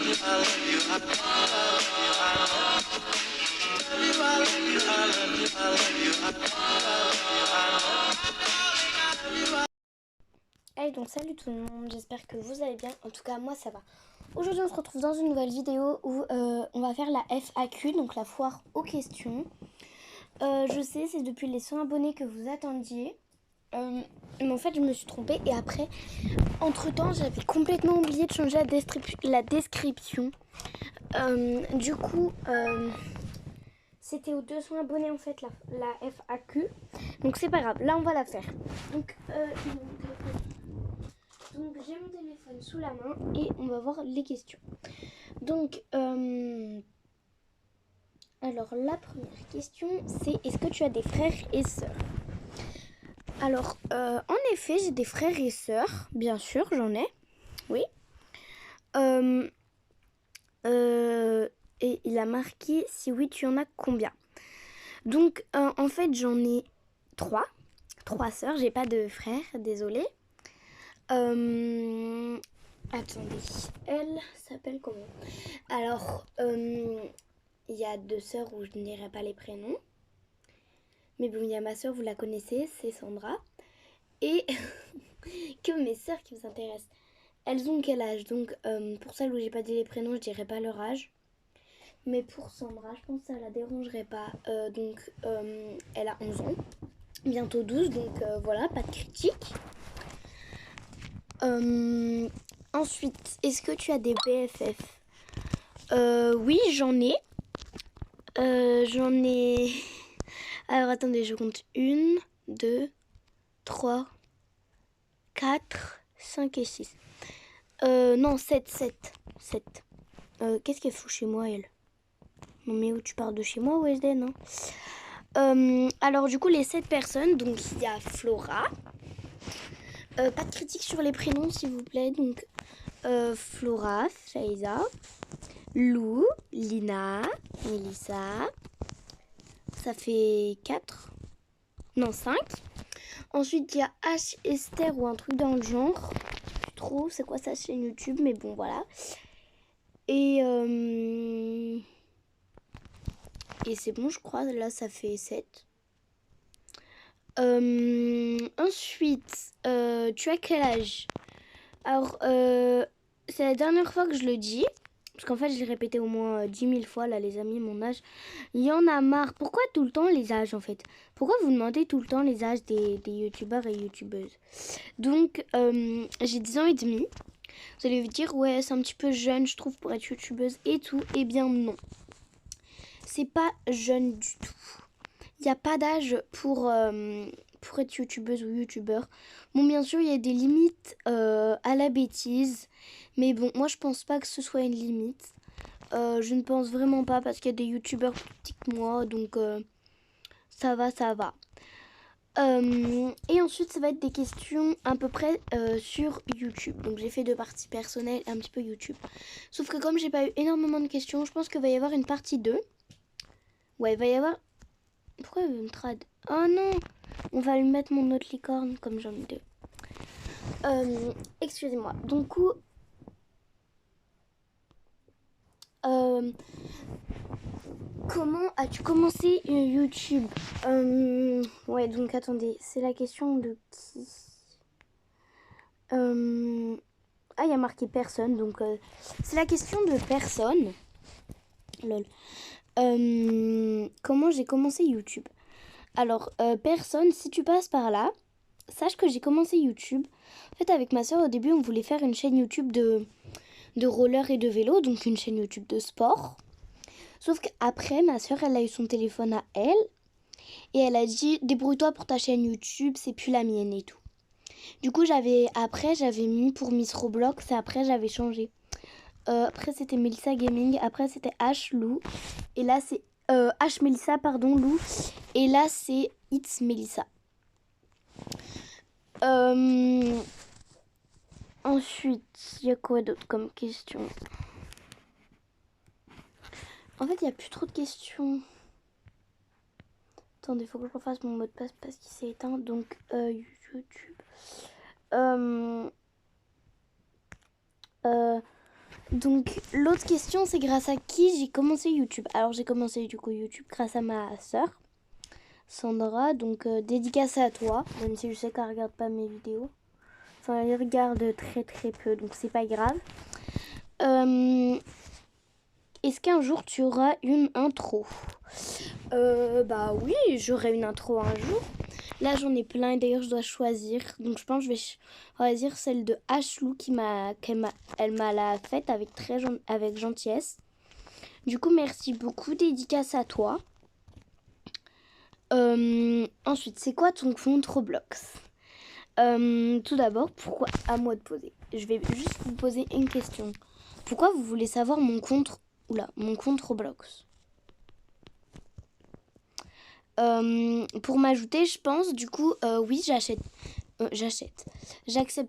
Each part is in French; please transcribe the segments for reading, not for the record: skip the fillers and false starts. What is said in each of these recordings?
Hey, donc salut tout le monde, j'espère que vous allez bien, en tout cas moi ça va. Aujourd'hui on se retrouve dans une nouvelle vidéo où on va faire la FAQ, donc la foire aux questions. Je sais, c'est depuis les 100 abonnés que vous attendiez, mais en fait je me suis trompée et après, entre temps j'avais complètement oublié de changer la description. Du coup, c'était aux 200 abonnés en fait la FAQ, donc c'est pas grave, là on va la faire. Donc j'ai mon téléphone sous la main et on va voir les questions. Donc, alors la première question, c'est est-ce que tu as des frères et sœurs? Alors, en effet, j'ai des frères et sœurs, bien sûr, j'en ai, oui. Et il a marqué, si oui, tu en as combien? Donc, en fait, j'en ai trois sœurs, j'ai pas de frères, désolée. Attendez, elle s'appelle comment? Alors, il y a deux sœurs où je ne dirai pas les prénoms. Mais bon, il y a ma sœur, vous la connaissez, c'est Sandra. Et que mes sœurs qui vous intéressent. Elles ont quel âge? Donc, pour celles où j'ai pas dit les prénoms, je dirai pas leur âge. Mais pour Sandra, je pense que ça la dérangerait pas. Donc, elle a 11 ans. Bientôt 12, donc voilà, pas de critique. Ensuite, est-ce que tu as des BFF? Oui, j'en ai. Alors attendez, je compte 1, 2, 3, 4, 5 et 6. Non, 7. Qu'est-ce qu'elle fout chez moi, elle? Non, mais où tu parles de chez moi, Wesley, non? Alors, du coup, les 7 personnes, donc il y a Flora. Pas de critique sur les prénoms, s'il vous plaît. Donc, Flora, Faiza, Lou, Lina, Melissa. Ça fait 4. Non, 5. Ensuite, il y a H Esther ou un truc dans le genre. Je sais plus trop c'est quoi sa chaîne YouTube, mais bon, voilà. Et c'est bon, je crois. Là, ça fait 7. Ensuite, tu as quel âge? Alors, c'est la dernière fois que je le dis. Parce qu'en fait, je l'ai répété au moins 10 000 fois, là, les amis, mon âge. Il y en a marre. Pourquoi tout le temps les âges, en fait? Pourquoi vous demandez tout le temps les âges des youtubeurs et youtubeuses? Donc, j'ai 10 ans et demi. Vous allez vous dire, ouais, c'est un petit peu jeune, je trouve, pour être youtubeuse et tout. Eh bien, non. C'est pas jeune du tout. Il n'y a pas d'âge pour être youtubeuse ou youtubeur. Bon, bien sûr, il y a des limites à la bêtise. Mais bon, moi, je pense pas que ce soit une limite. Je ne pense vraiment pas parce qu'il y a des youtubeurs plus petits que moi. Donc, ça va. Et ensuite, ça va être des questions à peu près sur YouTube. Donc, j'ai fait 2 parties personnelles et un petit peu YouTube. Sauf que comme j'ai pas eu énormément de questions, je pense qu'il va y avoir une partie 2. Ouais, il va y avoir... Pourquoi il veut me trad? Oh non! On va lui mettre mon autre licorne comme j'en ai 2. Excusez-moi. Donc, comment as-tu commencé YouTube? Ouais, donc attendez, c'est la question de qui? Ah, il y a marqué personne, donc c'est la question de personne. Lol. Comment j'ai commencé YouTube? Alors, personne, si tu passes par là, sache que j'ai commencé YouTube. En fait, avec ma soeur, au début, on voulait faire une chaîne YouTube de roller et de vélo, donc une chaîne YouTube de sport. Sauf qu'après, ma soeur, elle a eu son téléphone à elle et elle a dit débrouille-toi pour ta chaîne YouTube, c'est plus la mienne et tout. Du coup, j'avais mis pour Miss Roblox et après, j'avais changé. Après, c'était Melissa Gaming, après, c'était H Lou et là, c'est H Melissa, pardon, Lou. Et là, c'est It's Melissa. Ensuite, il y a quoi d'autre comme question? En fait, il n'y a plus trop de questions. Attendez, il faut que je refasse mon mot de passe parce qu'il s'est éteint. Donc, YouTube. Donc l'autre question, c'est grâce à qui j'ai commencé YouTube. Alors j'ai commencé du coup YouTube grâce à ma sœur Sandra, donc dédicace à toi, même si je sais qu'elle regarde pas mes vidéos. Enfin, elle regarde très très peu, donc c'est pas grave. Est-ce qu'un jour tu auras une intro? Bah oui, j'aurai une intro un jour. Là j'en ai plein et d'ailleurs je dois choisir. Donc je pense que je vais choisir celle de Ashlou elle m'a la faite avec gentillesse. Du coup merci beaucoup, dédicace à toi. Ensuite, c'est quoi ton compte Roblox? Tout d'abord, pourquoi à moi de poser? Je vais juste vous poser une question. Pourquoi vous voulez savoir mon compte Roblox? Pour m'ajouter, je pense, du coup, oui, j'accepte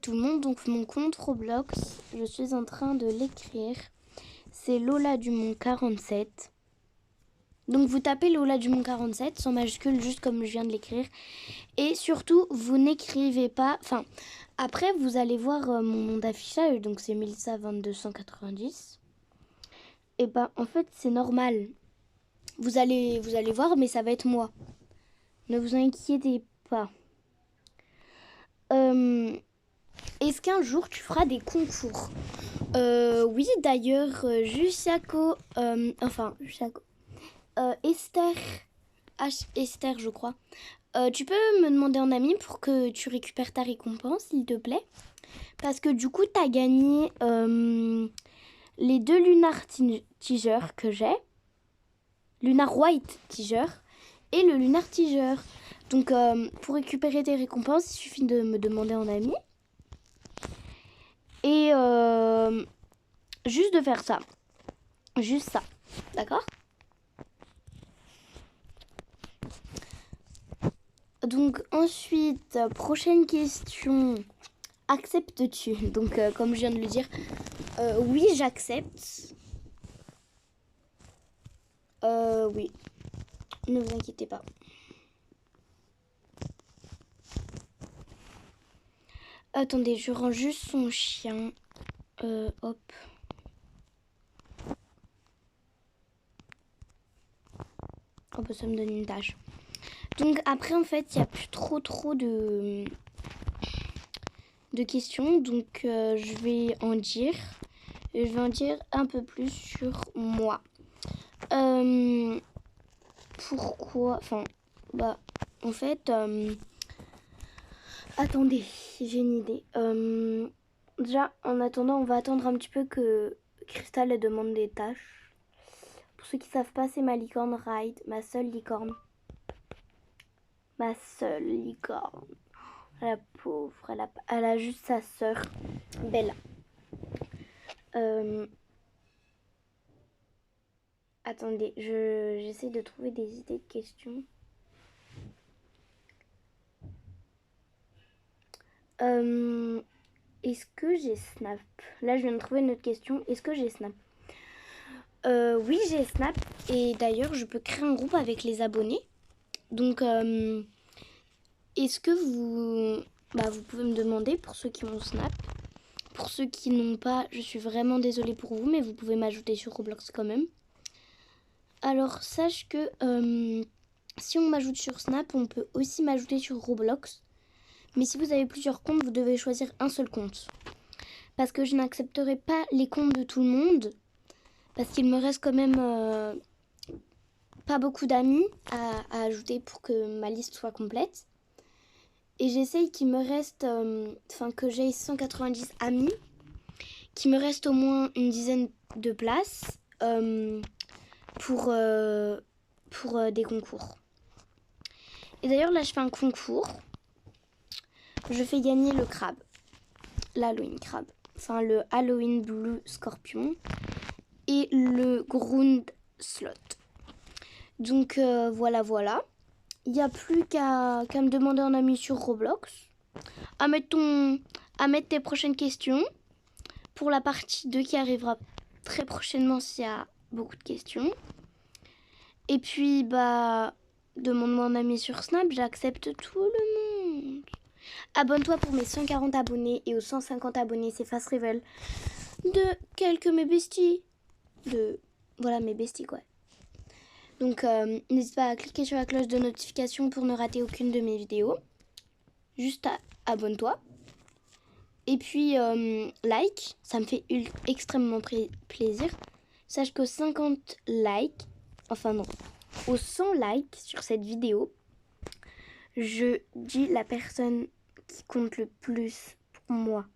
tout le monde, donc mon compte Roblox, je suis en train de l'écrire. C'est Lola Dumont 47. Donc vous tapez Lola Dumont 47 sans majuscule, juste comme je viens de l'écrire. Et surtout, vous n'écrivez pas... Enfin, après, vous allez voir mon nom d'affichage, donc c'est Melissa 2290. Et ben, en fait, c'est normal. Vous allez voir, mais ça va être moi. Ne vous inquiétez pas. Est-ce qu'un jour, tu feras des concours? Oui, d'ailleurs, Jusiako... Esther, je crois. Tu peux me demander en ami pour que tu récupères ta récompense, s'il te plaît. Parce que du coup, tu as gagné les 2 Lunar Teaser que j'ai. Lunar White Teaser et le Lunar Teaser. Donc, pour récupérer tes récompenses, il suffit de me demander en ami. Et juste de faire ça. Juste ça. D'accord ? Donc ensuite, prochaine question. Acceptes-tu? Donc comme je viens de le dire, oui j'accepte. Oui, ne vous inquiétez pas. Attendez, je rends juste son chien. Hop. Oh bah ça me donne une tâche. Donc après en fait, il n'y a plus trop de questions. Donc je vais en dire. Je vais en dire un peu plus sur moi. Pourquoi? Enfin, bah, en fait, attendez, j'ai une idée. Déjà, en attendant, on va attendre un petit peu que Crystal elle demande des tâches. Pour ceux qui savent pas, c'est ma licorne Ride, ma seule licorne. Ma seule licorne. La pauvre, elle a juste sa sœur, Bella. Attendez, j'essaie de trouver des idées de questions. Est-ce que j'ai Snap? Là, je viens de trouver une autre question. Est-ce que j'ai Snap? Oui, j'ai Snap. Et d'ailleurs, je peux créer un groupe avec les abonnés. Donc, est-ce que vous pouvez me demander pour ceux qui ont Snap? Pour ceux qui n'ont pas, je suis vraiment désolée pour vous, mais vous pouvez m'ajouter sur Roblox quand même. Alors, sache que si on m'ajoute sur Snap, on peut aussi m'ajouter sur Roblox. Mais si vous avez plusieurs comptes, vous devez choisir un seul compte. Parce que je n'accepterai pas les comptes de tout le monde. Parce qu'il me reste quand même pas beaucoup d'amis à ajouter pour que ma liste soit complète. Et j'essaye qu'il me reste, que j'ai 190 amis, qu'il me reste au moins une dizaine de places pour des concours. Et d'ailleurs, là, je fais un concours. Je fais gagner le crabe. L'Halloween crabe. Enfin, le Halloween Blue Scorpion. Et le Ground Slot. Donc, voilà. Il n'y a plus qu'à me demander un ami sur Roblox. À mettre tes prochaines questions. Pour la partie 2 qui arrivera très prochainement s'il y a beaucoup de questions. Et puis, demande-moi un ami sur Snap, j'accepte tout le monde. Abonne-toi pour mes 140 abonnés et aux 150 abonnés, c'est Fast Revel. de quelques mes besties. Voilà, mes besties, quoi. Donc, n'hésite pas à cliquer sur la cloche de notification pour ne rater aucune de mes vidéos. Juste abonne-toi. Et puis, like, ça me fait extrêmement plaisir. Sache qu'aux 50 likes, enfin non, aux 100 likes sur cette vidéo, je dis la personne qui compte le plus pour moi.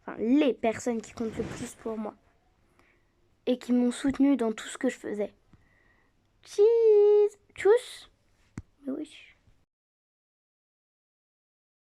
Enfin, les personnes qui comptent le plus pour moi. Et qui m'ont soutenu dans tout ce que je faisais. Cheese! Tchuss! Mais oui.